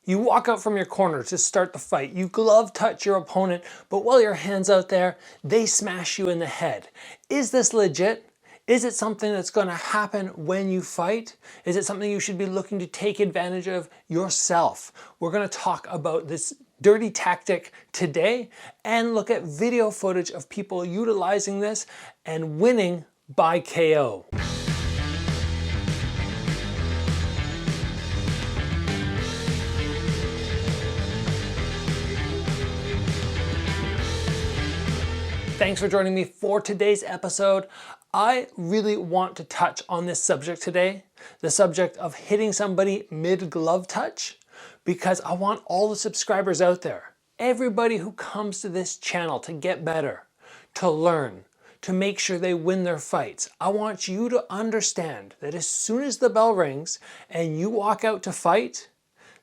You walk out from your corner to start the fight. You glove touch your opponent, but while your hand's out there, they smash you in the head. Is this legit? Is it something that's going to happen when you fight? Is it something you should be looking to take advantage of yourself? We're going to talk about this dirty tactic today and look at video footage of people utilizing this and winning by KO. Thanks for joining me for today's episode. I really want to touch on this subject today, the subject of hitting somebody mid-glove touch, because I want all the subscribers out there, everybody who comes to this channel to get better, to learn, to make sure they win their fights. I want you to understand that as soon as the bell rings and you walk out to fight,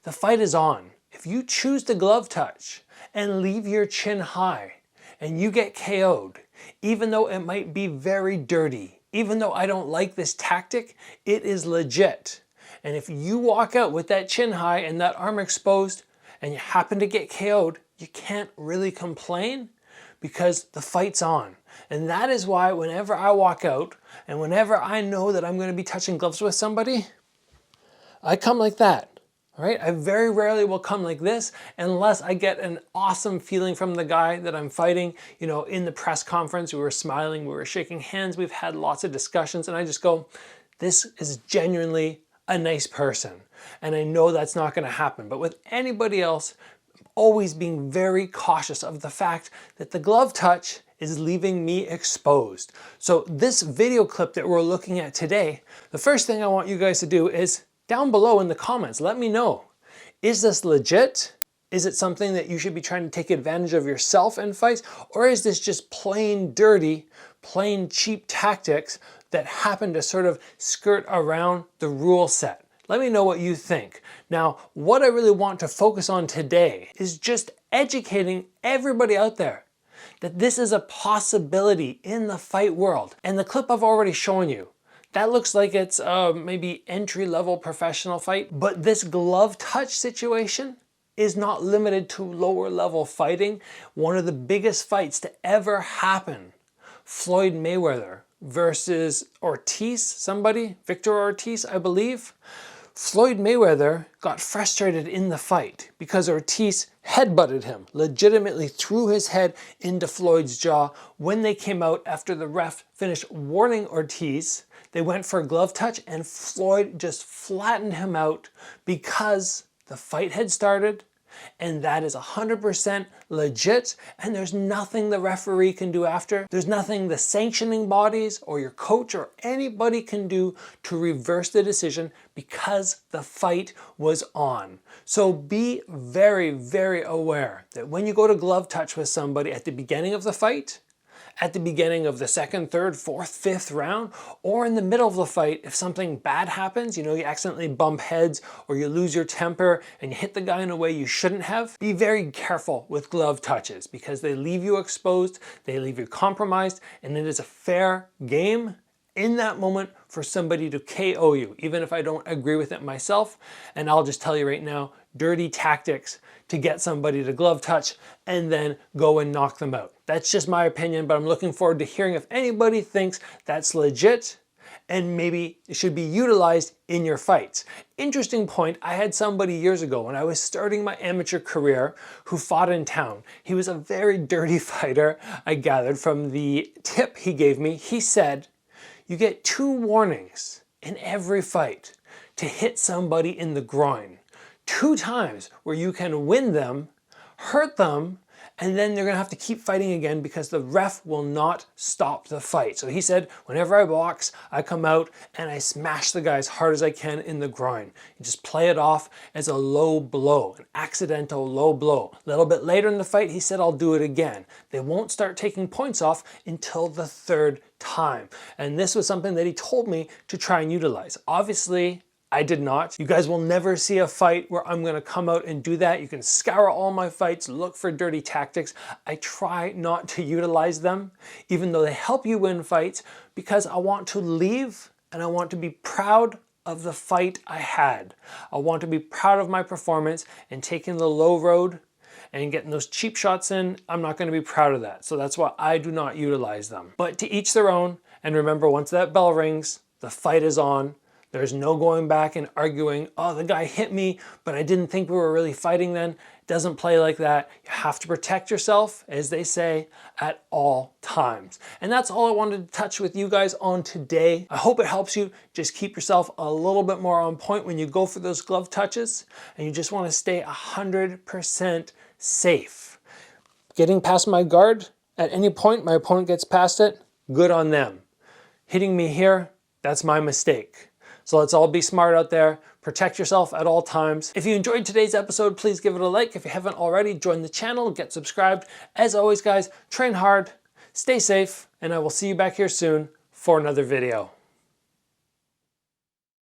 the fight is on. If you choose to glove touch and leave your chin high, and you get KO'd, even though it might be very dirty, even though I don't like this tactic, it is legit. And if you walk out with that chin high and that arm exposed and you happen to get KO'd, you can't really complain because the fight's on. And that is why whenever I walk out and whenever I know that I'm going to be touching gloves with somebody, I come like that. Right? I very rarely will come like this unless I get an awesome feeling from the guy that I'm fighting. You know, in the press conference, we were smiling, we were shaking hands, we've had lots of discussions, and I just go, this is genuinely a nice person. And I know that's not going to happen. But with anybody else, always being very cautious of the fact that the glove touch is leaving me exposed. So this video clip that we're looking at today, the first thing I want you guys to do is down below in the comments, let me know. Is this legit? Is it something that you should be trying to take advantage of yourself in fights? Or is this just plain dirty, plain cheap tactics that happen to sort of skirt around the rule set? Let me know what you think. Now, what I really want to focus on today is just educating everybody out there that this is a possibility in the fight world. And the clip I've already shown you, that looks like it's maybe entry-level professional fight, but this glove touch situation is not limited to lower-level fighting. One of the biggest fights to ever happen, Floyd Mayweather versus Ortiz, Victor Ortiz, I believe. Floyd Mayweather got frustrated in the fight because Ortiz headbutted him, legitimately threw his head into Floyd's jaw. When they came out after the ref finished warning Ortiz, they went for a glove touch and Floyd just flattened him out because the fight had started, and that is 100% legit, and there's nothing the referee can do after. There's nothing the sanctioning bodies or your coach or anybody can do to reverse the decision because the fight was on. So be very, very aware that when you go to glove touch with somebody at the beginning of the fight, at the beginning of the second, third, fourth, fifth round, or in the middle of the fight, if something bad happens, you know, you accidentally bump heads or you lose your temper and you hit the guy in a way you shouldn't have, be very careful with glove touches because they leave you exposed, they leave you compromised, and it is a fair game in that moment for somebody to KO you, even if I don't agree with it myself. And I'll just tell you right now, dirty tactics to get somebody to glove touch and then go and knock them out. That's just my opinion, but I'm looking forward to hearing if anybody thinks that's legit and maybe it should be utilized in your fights. Interesting point, I had somebody years ago when I was starting my amateur career who fought in town. He was a very dirty fighter, I gathered from the tip he gave me. He said, you get 2 warnings in every fight to hit somebody in the groin. 2 times where you can win them, hurt them, and then they're gonna have to keep fighting again because the ref will not stop the fight. So he said, whenever I box, I come out and I smash the guy as hard as I can in the groin. You just play it off as a low blow, an accidental low blow. A little bit later in the fight, he said, I'll do it again. They won't start taking points off until the 3rd time. And this was something that he told me to try and utilize. Obviously, I did not. You guys will never see a fight where I'm gonna come out and do that. You can scour all my fights, look for dirty tactics. I try not to utilize them, even though they help you win fights, because I want to leave and I want to be proud of the fight I had. I want to be proud of my performance, and taking the low road and getting those cheap shots in, I'm not going to be proud of that. So that's why I do not utilize them. But to each their own, and remember, once that bell rings, the fight is on. There's no going back and arguing, oh, the guy hit me, but I didn't think we were really fighting then. It doesn't play like that. You have to protect yourself, as they say, at all times. And that's all I wanted to touch with you guys on today. I hope it helps you. Just keep yourself a little bit more on point when you go for those glove touches, and you just want to stay 100% safe. Getting past my guard, at any point my opponent gets past it, good on them. Hitting me here, that's my mistake. So let's all be smart out there. Protect yourself at all times. If you enjoyed today's episode, please give it a like. If you haven't already, join the channel, get subscribed. As always, guys, train hard, stay safe, and I will see you back here soon for another video.